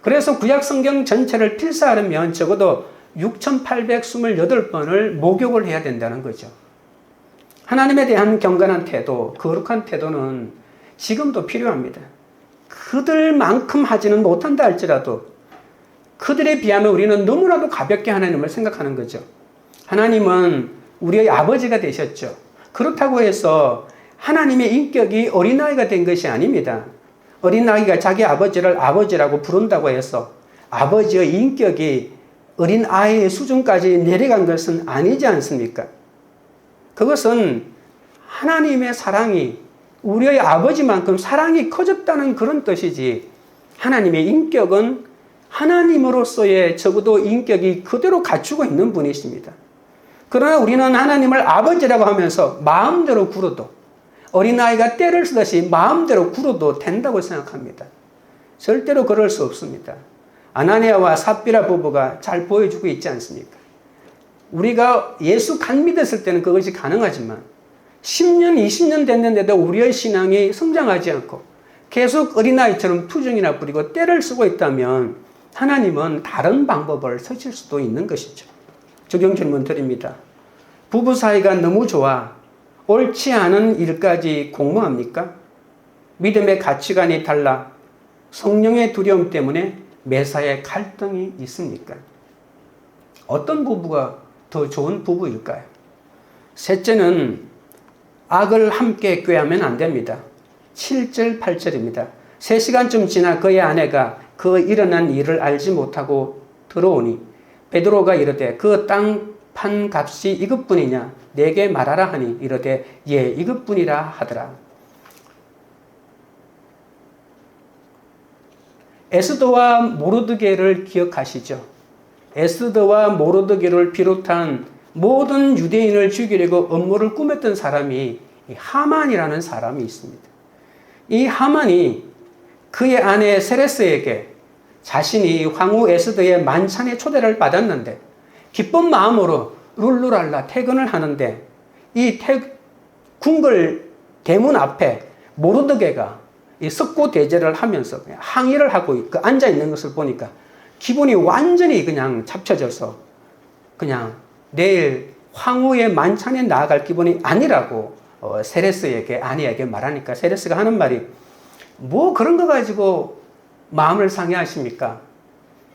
그래서 구약 성경 전체를 필사하려면 적어도 6,828번을 목욕을 해야 된다는 거죠. 하나님에 대한 경건한 태도, 거룩한 태도는 지금도 필요합니다. 그들만큼 하지는 못한다 할지라도 그들에 비하면 우리는 너무나도 가볍게 하나님을 생각하는 거죠. 하나님은 우리의 아버지가 되셨죠. 그렇다고 해서 하나님의 인격이 어린아이가 된 것이 아닙니다. 어린아이가 자기 아버지를 아버지라고 부른다고 해서 아버지의 인격이 어린아이의 수준까지 내려간 것은 아니지 않습니까? 그것은 하나님의 사랑이 우리의 아버지만큼 사랑이 커졌다는 그런 뜻이지, 하나님의 인격은 하나님으로서의 적어도 인격이 그대로 갖추고 있는 분이십니다. 그러나 우리는 하나님을 아버지라고 하면서 마음대로 굴어도, 어린아이가 떼를 쓰듯이 마음대로 굴어도 된다고 생각합니다. 절대로 그럴 수 없습니다. 아나니아와 삽비라 부부가 잘 보여주고 있지 않습니까? 우리가 예수 간 믿었을 때는 그것이 가능하지만 10년, 20년 됐는데도 우리의 신앙이 성장하지 않고 계속 어린아이처럼 투정이나 부리고 떼를 쓰고 있다면 하나님은 다른 방법을 쓰실 수도 있는 것이죠. 적용 질문 드립니다. 부부 사이가 너무 좋아 옳지 않은 일까지 공모합니까? 믿음의 가치관이 달라 성령의 두려움 때문에 매사에 갈등이 있습니까? 어떤 부부가 더 좋은 부부일까요? 셋째는 악을 함께 꾀하면 안 됩니다. 7절, 8절입니다. 3시간쯤 지나 그의 아내가 그 일어난 일을 알지 못하고 들어오니 베드로가 이르되 그 땅 판 값이 이것뿐이냐 내게 말하라 하니 이르되 예 이것뿐이라 하더라. 에스더와 모르드게를 기억하시죠? 에스더와 모르드게를 비롯한 모든 유대인을 죽이려고 음모를 꾸몄던 사람이 하만이라는 사람이 있습니다. 이 하만이 그의 아내 세레스에게 자신이 황후 에스더의 만찬에 초대를 받았는데 기쁜 마음으로 룰루랄라 퇴근을 하는데 이 궁궐 대문 앞에 모르드게가 이 석고대죄를 하면서 항의를 하고 앉아 있는 것을 보니까 기분이 완전히 그냥 잡쳐져서 그냥 내일 황후의 만찬에 나아갈 기분이 아니라고 세레스에게, 아내에게 말하니까 세레스가 하는 말이 뭐 그런 거 가지고 마음을 상해하십니까?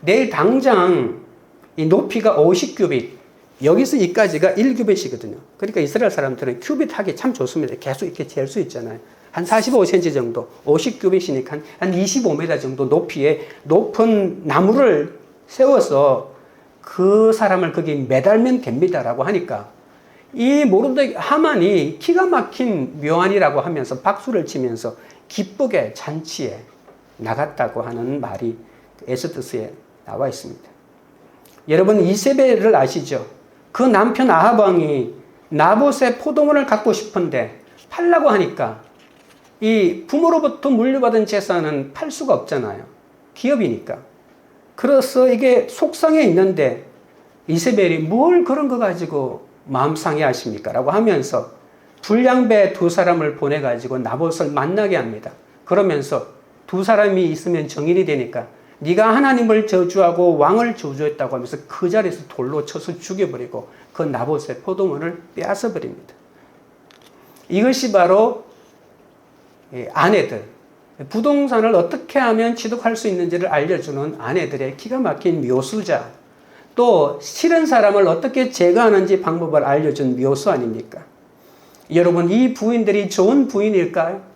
내일 당장 이 높이가 50규빗, 여기서 여기까지가 1규빗이거든요. 그러니까 이스라엘 사람들은 규빗 하기 참 좋습니다. 계속 이렇게 잴 수 있잖아요. 한 45cm 정도, 50규빗이니까 한 25m 정도 높이의 높은 나무를 세워서 그 사람을 거기 매달면 됩니다라고 하니까 이 모르드게 하만이 기가 막힌 묘안이라고 하면서 박수를 치면서 기쁘게 잔치에 나갔다고 하는 말이 에스더스에 나와 있습니다. 여러분 이세벨을 아시죠? 그 남편 아합 왕이 나봇의 포도원을 갖고 싶은데 팔라고 하니까 이 부모로부터 물려받은 재산은 팔 수가 없잖아요. 기업이니까. 그래서 이게 속상해 있는데 이세벨이 뭘 그런 거 가지고 마음 상해하십니까? 라고 하면서 불량배 2사람을 보내가지고 나봇을 만나게 합니다. 그러면서 2사람이 있으면 정인이 되니까 네가 하나님을 저주하고 왕을 저주했다고 하면서 그 자리에서 돌로 쳐서 죽여버리고 그 나봇의 포도원을 빼앗아 버립니다. 이것이 바로 아내들, 부동산을 어떻게 하면 취득할 수 있는지를 알려주는 아내들의 기가 막힌 묘수자, 또 싫은 사람을 어떻게 제거하는지 방법을 알려준 묘수 아닙니까? 여러분 이 부인들이 좋은 부인일까요?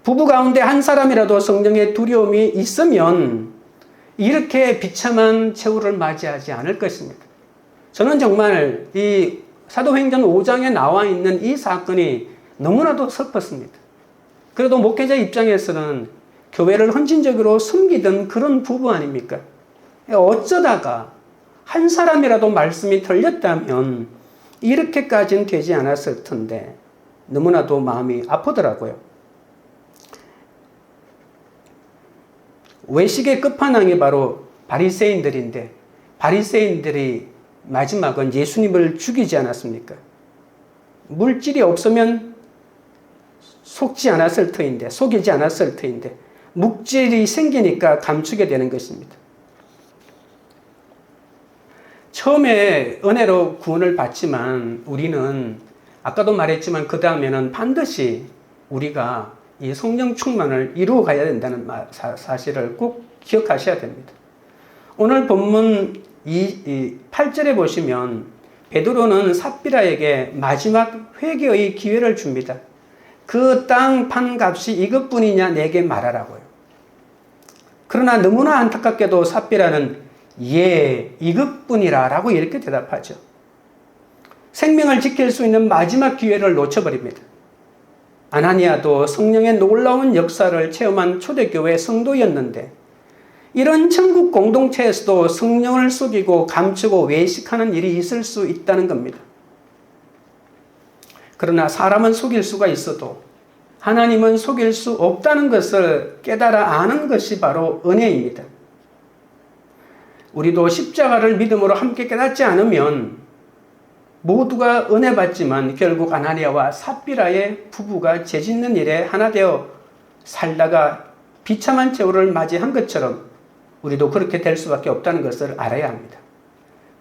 부부 가운데 한 사람이라도 성령의 두려움이 있으면 이렇게 비참한 최후를 맞이하지 않을 것입니다. 저는 정말 이 사도행전 5장에 나와 있는 이 사건이 너무나도 슬펐습니다. 그래도 목회자 입장에서는 교회를 헌신적으로 섬기던 그런 부부 아닙니까? 어쩌다가 한 사람이라도 말씀이 들렸다면 이렇게까지는 되지 않았을 텐데 너무나도 마음이 아프더라고요. 외식의 끝판왕이 바로 바리새인들인데 바리새인들이 마지막은 예수님을 죽이지 않았습니까? 물질이 없으면 속지 않았을 터인데, 속이지 않았을 터인데 묵질이 생기니까 감추게 되는 것입니다. 처음에 은혜로 구원을 받지만 우리는 아까도 말했지만 그 다음에는 반드시 우리가 이 성령 충만을 이루어 가야 된다는 사실을 꼭 기억하셔야 됩니다. 오늘 본문 이 8절에 보시면 베드로는 삽비라에게 마지막 회개의 기회를 줍니다. 그 땅 판값이 이것뿐이냐 내게 말하라고요. 그러나 너무나 안타깝게도 삽비라는 예, 이것뿐이라 라고 이렇게 대답하죠. 생명을 지킬 수 있는 마지막 기회를 놓쳐버립니다. 아나니아도 성령의 놀라운 역사를 체험한 초대교회 성도였는데 이런 천국 공동체에서도 성령을 속이고 감추고 외식하는 일이 있을 수 있다는 겁니다. 그러나 사람은 속일 수가 있어도 하나님은 속일 수 없다는 것을 깨달아 아는 것이 바로 은혜입니다. 우리도 십자가를 믿음으로 함께 깨닫지 않으면 모두가 은혜 받지만 결국 아나니아와 삽비라의 부부가 죄짓는 일에 하나 되어 살다가 비참한 최후를 맞이한 것처럼 우리도 그렇게 될 수밖에 없다는 것을 알아야 합니다.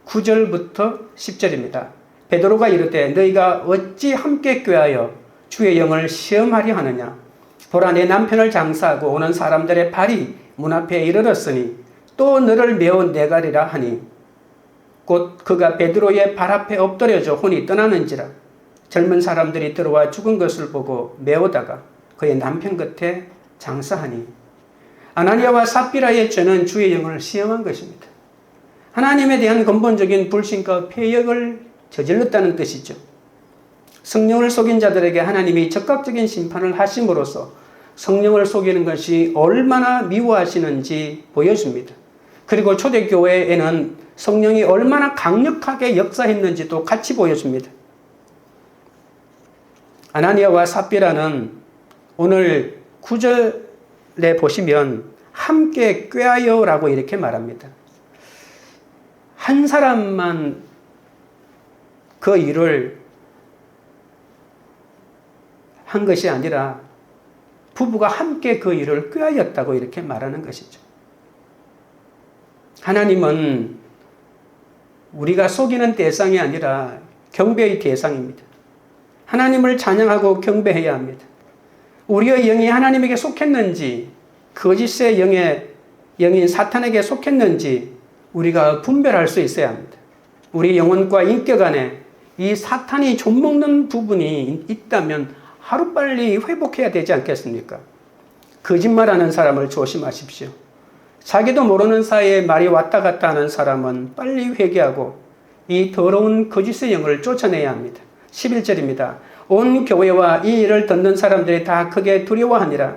9절부터 10절입니다. 베드로가 이르되 너희가 어찌 함께 꾀하여 주의 영을 시험하려 하느냐. 보라 내 남편을 장사하고 오는 사람들의 발이 문 앞에 이르렀으니 또 너를 메어 내가리라 하니 곧 그가 베드로의 발 앞에 엎드려져 혼이 떠나는지라. 젊은 사람들이 들어와 죽은 것을 보고 메오다가 그의 남편 곁에 장사하니 아나니아와 삽비라의 죄는 주의 영을 시험한 것입니다. 하나님에 대한 근본적인 불신과 패역을 저질렀다는 뜻이죠. 성령을 속인 자들에게 하나님이 적극적인 심판을 하심으로써 성령을 속이는 것이 얼마나 미워하시는지 보여줍니다. 그리고 초대교회에는 성령이 얼마나 강력하게 역사했는지도 같이 보여줍니다. 아나니아와 삽비라는 오늘 9절에 보시면 함께 꾀하여 라고 이렇게 말합니다. 한 사람만 그 일을 한 것이 아니라 부부가 함께 그 일을 꾀하였다고 이렇게 말하는 것이죠. 하나님은 우리가 속이는 대상이 아니라 경배의 대상입니다. 하나님을 찬양하고 경배해야 합니다. 우리의 영이 하나님에게 속했는지 거짓의 영인 사탄에게 속했는지 우리가 분별할 수 있어야 합니다. 우리 영혼과 인격 안에 이 사탄이 좀먹는 부분이 있다면 하루빨리 회복해야 되지 않겠습니까? 거짓말하는 사람을 조심하십시오. 자기도 모르는 사이에 말이 왔다 갔다 하는 사람은 빨리 회개하고 이 더러운 거짓의 영을 쫓아내야 합니다. 11절입니다. 온 교회와 이 일을 듣는 사람들이 다 크게 두려워하니라.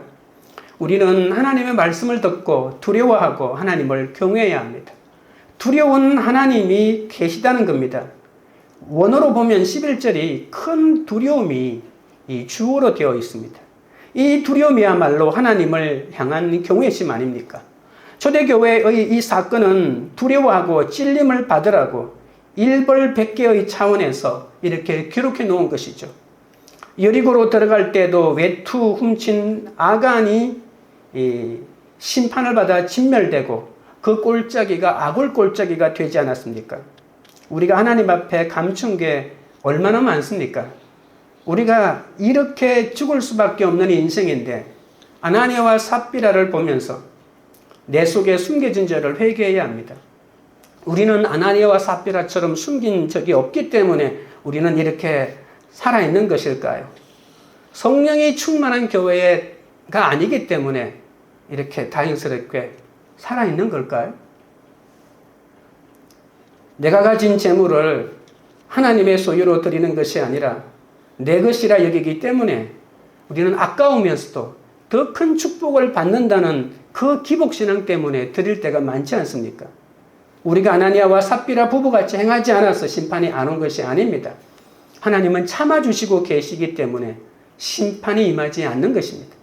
우리는 하나님의 말씀을 듣고 두려워하고 하나님을 경외해야 합니다. 두려운 하나님이 계시다는 겁니다. 원어로 보면 11절이 큰 두려움이 이 주어로 되어 있습니다. 이 두려움이야말로 하나님을 향한 경외심 아닙니까? 초대교회의 이 사건은 두려워하고 찔림을 받으라고 일벌백계의 차원에서 이렇게 기록해 놓은 것이죠. 여리고로 들어갈 때도 외투 훔친 아간이 심판을 받아 진멸되고 그 꼴짜기가 아굴 꼴짜기가 되지 않았습니까? 우리가 하나님 앞에 감춘 게 얼마나 많습니까? 우리가 이렇게 죽을 수밖에 없는 인생인데 아나니아와 삽비라를 보면서 내 속에 숨겨진 죄를 회개해야 합니다. 우리는 아나니아와 삽비라처럼 숨긴 적이 없기 때문에 우리는 이렇게 살아있는 것일까요? 성령이 충만한 교회가 아니기 때문에 이렇게 다행스럽게 살아있는 걸까요? 내가 가진 재물을 하나님의 소유로 드리는 것이 아니라 내 것이라 여기기 때문에 우리는 아까우면서도 더 큰 축복을 받는다는 그 기복신앙 때문에 드릴 때가 많지 않습니까? 우리가 아나니아와 삽비라 부부같이 행하지 않아서 심판이 안 온 것이 아닙니다. 하나님은 참아주시고 계시기 때문에 심판이 임하지 않는 것입니다.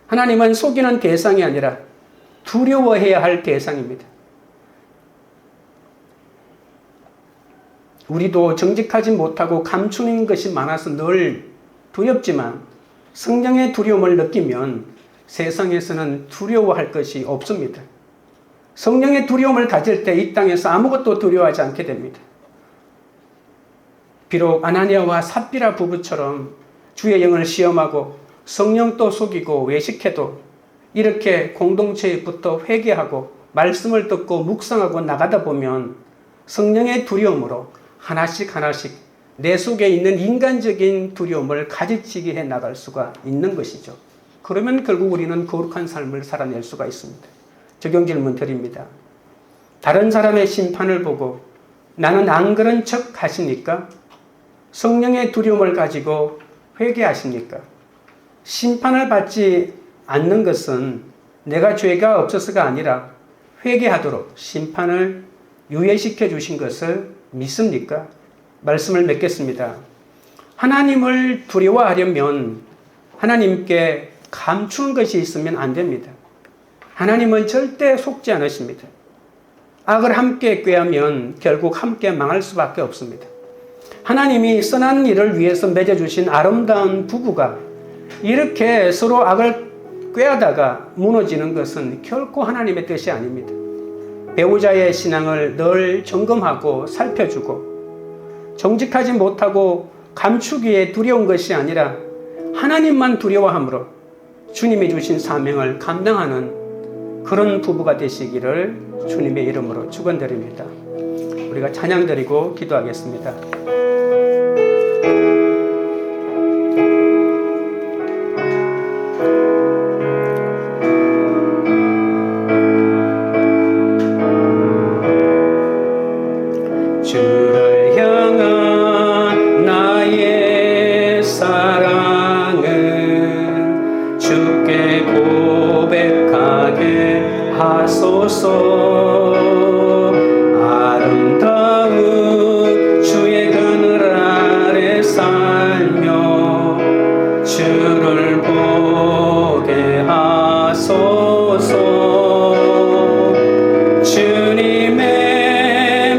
하나님은 속이는 대상이 아니라 두려워해야 할 대상입니다. 우리도 정직하지 못하고 감추는 것이 많아서 늘 두렵지만 성령의 두려움을 느끼면 세상에서는 두려워할 것이 없습니다. 성령의 두려움을 가질 때 이 땅에서 아무것도 두려워하지 않게 됩니다. 비록 아나니아와 삽비라 부부처럼 주의 영을 시험하고 성령도 속이고 외식해도 이렇게 공동체부터 회개하고 말씀을 듣고 묵상하고 나가다 보면 성령의 두려움으로 하나씩 하나씩 내 속에 있는 인간적인 두려움을 가지치게 해 나갈 수가 있는 것이죠. 그러면 결국 우리는 거룩한 삶을 살아낼 수가 있습니다. 적용 질문 드립니다. 다른 사람의 심판을 보고 나는 안 그런 척 하십니까? 성령의 두려움을 가지고 회개하십니까? 심판을 받지 않는 것은 내가 죄가 없어서가 아니라 회개하도록 심판을 유예시켜 주신 것을 믿습니까? 말씀을 맺겠습니다. 하나님을 두려워하려면 하나님께 감추는 것이 있으면 안 됩니다. 하나님은 절대 속지 않으십니다. 악을 함께 꾀하면 결국 함께 망할 수밖에 없습니다. 하나님이 선한 일을 위해서 맺어주신 아름다운 부부가 이렇게 서로 악을 꾀하다가 무너지는 것은 결코 하나님의 뜻이 아닙니다. 배우자의 신앙을 늘 점검하고 살펴주고 정직하지 못하고 감추기에 두려운 것이 아니라 하나님만 두려워함으로 주님이 주신 사명을 감당하는 그런 부부가 되시기를 주님의 이름으로 축원드립니다. 우리가 찬양드리고 기도하겠습니다. 주를 향한 나의 사랑을 주께 고백하게 하소서. 아름다운 주의 그늘 아래 살며 주를 보게 하소서. 주님의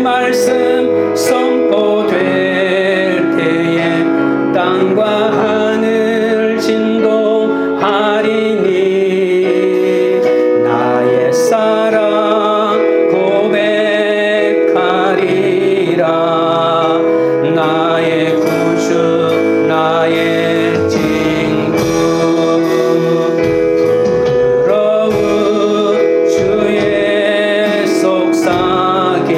말씀 선포될 때에 땅과 하늘 진동하리니 나의 사랑 고백하리라. 나의 구주 나의 친구 부러운 주의 속삭임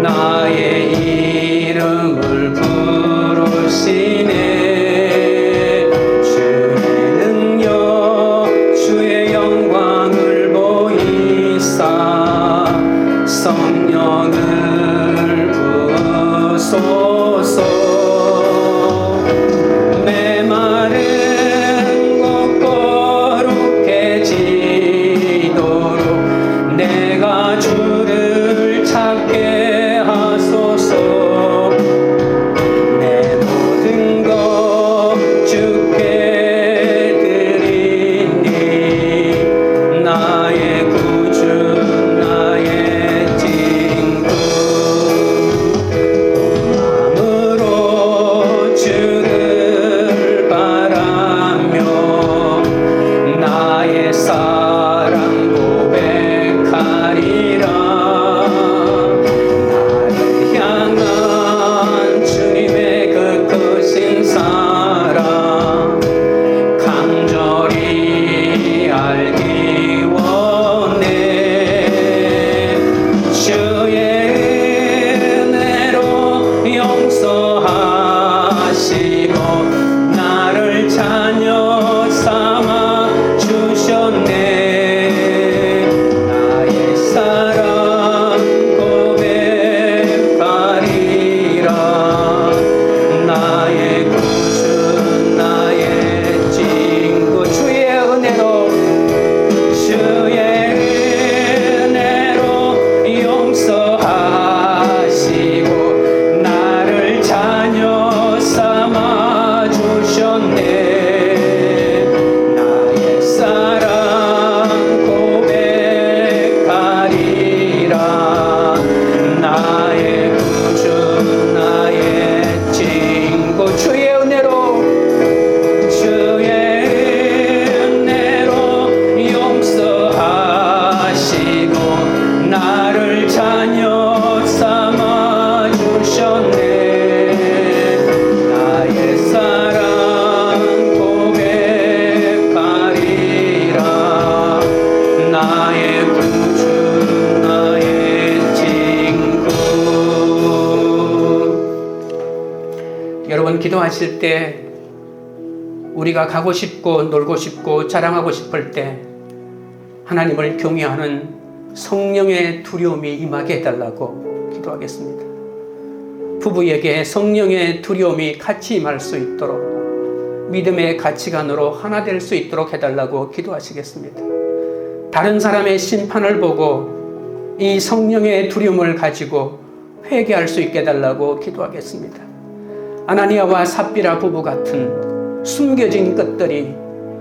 나의 이름을 부르시네. 주의 능력 주의 영광을 보이사 성령을 부으소서. 기도하실 때 우리가 가고 싶고 놀고 싶고 자랑하고 싶을 때 하나님을 경외하는 성령의 두려움이 임하게 해달라고 기도하겠습니다. 부부에게 성령의 두려움이 같이 임할 수 있도록 믿음의 가치관으로 하나 될 수 있도록 해달라고 기도하시겠습니다. 다른 사람의 심판을 보고 이 성령의 두려움을 가지고 회개할 수 있게 해달라고 기도하겠습니다. 아나니아와 삽비라 부부 같은 숨겨진 것들이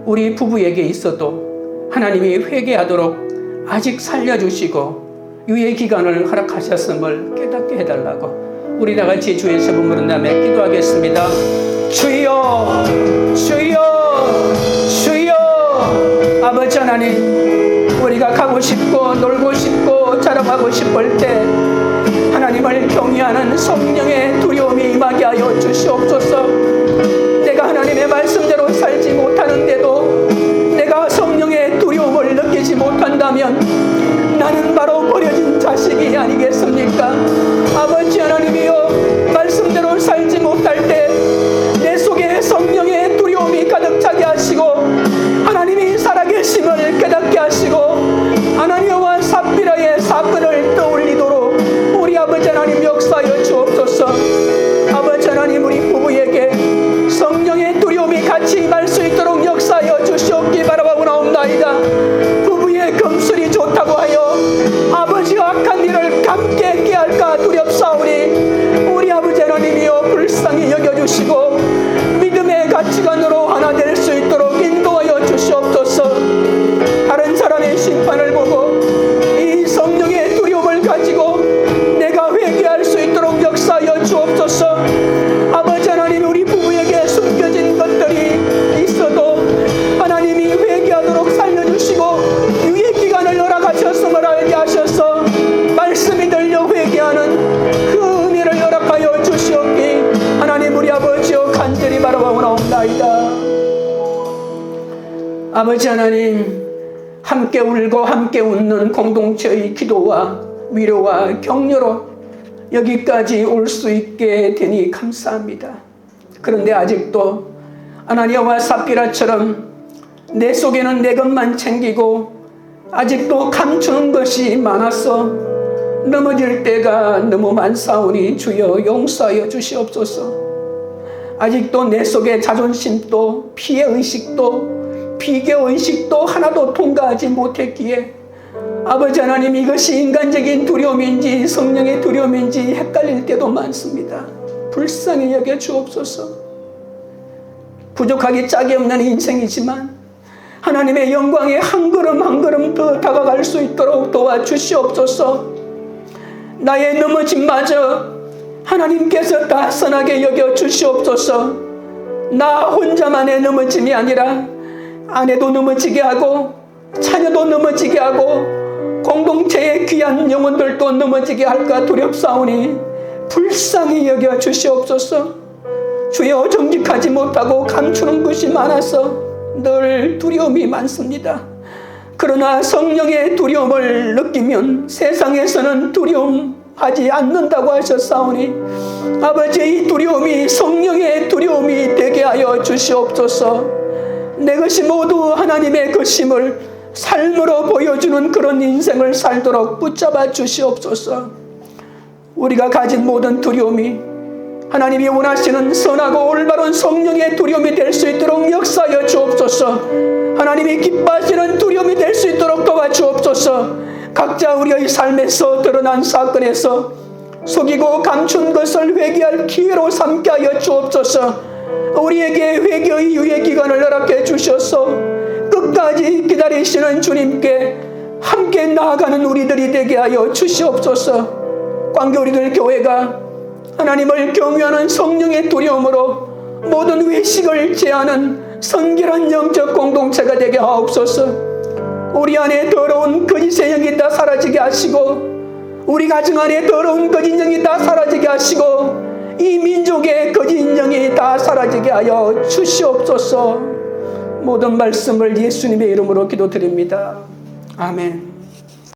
우리 부부에게 있어도 하나님이 회개하도록 아직 살려주시고 유예 기간을 허락하셨음을 깨닫게 해달라고 우리 다같이 주의 제법 부른 다음에 기도하겠습니다. 주여 주여 주여. 아버지 하나님, 우리가 가고 싶고 놀고 싶고 자랑하고 싶을 때 하나님을 경외하는 성령의 두려움이 임하게 하여 주시옵소서. 내가 하나님의 말씀대로 살지 못하는데도 내가 성령의 두려움을 느끼지 못한다면 나는 바로 버려진 자식이 아니겠습니까? 아버지 하나님이여, 말씀대로 살지 못할 때 내 속에 성령의 두려움이 가득 차게 하시고 하나님이 살아계심을 깨닫게 하시고 아나니아와 삽비라의 사건을 떠올리도록 우리 아버지 하나님 역사하여 주옵소서. 아버지 하나님, 우리 부부에게 성령의 두려움이 같이 임할 수 있도록 역사하여 주시옵기 바라옵나이다. 부부의 금술이 좋다고 하여 아버지와 악한 일을 함께 했게 할까 두렵사오니 우리 아버지 하나님이여 불쌍히 여겨주시고 믿음의 가치관으로 하나 될 수 있도록 인도하여 주시옵소서. 다른 사람의 심판을 보고 이 성령의 두려움을 가지고 내가 회개할 수 있도록 역사하여 주옵소서. 아버지 하나님, 우리 부부에게 숨겨진 것들이 있어도 하나님이 회개하도록 살려주시고 유예 기간을 허락하셨음을 알게 하셔서 말씀이 들려 회개하는 그 은혜를 허락하여 주시옵기 하나님 우리 아버지여 간절히 바라보나옵나이다. 아버지 하나님, 함께 울고 함께 웃는 공동체의 기도와 위로와 격려로 여기까지 올 수 있게 되니 감사합니다. 그런데 아직도 아나니아와 삽비라처럼 내 속에는 내 것만 챙기고 아직도 감추는 것이 많아서 넘어질 때가 너무 많사오니 주여 용서하여 주시옵소서. 아직도 내 속에 자존심도 피해의식도 비교의식도 하나도 통과하지 못했기에 아버지 하나님, 이것이 인간적인 두려움인지 성령의 두려움인지 헷갈릴 때도 많습니다. 불쌍히 여겨 주옵소서. 부족하기 짝이 없는 인생이지만 하나님의 영광에 한 걸음 한 걸음 더 다가갈 수 있도록 도와주시옵소서. 나의 넘어짐마저 하나님께서 다 선하게 여겨 주시옵소서. 나 혼자만의 넘어짐이 아니라 아내도 넘어지게 하고 자녀도 넘어지게 하고 공동체의 귀한 영혼들도 넘어지게 할까 두렵사오니 불쌍히 여겨 주시옵소서. 주여, 정직하지 못하고 감추는 것이 많아서 늘 두려움이 많습니다. 그러나 성령의 두려움을 느끼면 세상에서는 두려움하지 않는다고 하셨사오니 아버지, 이 두려움이 성령의 두려움이 되게 하여 주시옵소서. 내 것이 모두 하나님의 것임을 삶으로 보여주는 그런 인생을 살도록 붙잡아 주시옵소서. 우리가 가진 모든 두려움이 하나님이 원하시는 선하고 올바른 성령의 두려움이 될 수 있도록 역사하여 주옵소서. 하나님이 기뻐하시는 두려움이 될 수 있도록 도와주옵소서. 각자 우리의 삶에서 드러난 사건에서 속이고 감춘 것을 회개할 기회로 삼게 하여 주옵소서. 우리에게 회개의 유예 기간을 허락해 주셔서 끝까지 기다리시는 주님께 함께 나아가는 우리들이 되게 하여 주시옵소서. 광교우리들 교회가 하나님을 경외하는 성령의 두려움으로 모든 외식을 제하는 성결한 영적 공동체가 되게 하옵소서. 우리 안에 더러운 거짓의 영이 다 사라지게 하시고 우리 가정 안에 더러운 거짓 영이 다 사라지게 하시고 이 민족의 거짓 영이 다 사라지게 하여 주시옵소서. 모든 말씀을 예수님의 이름으로 기도드립니다. 아멘.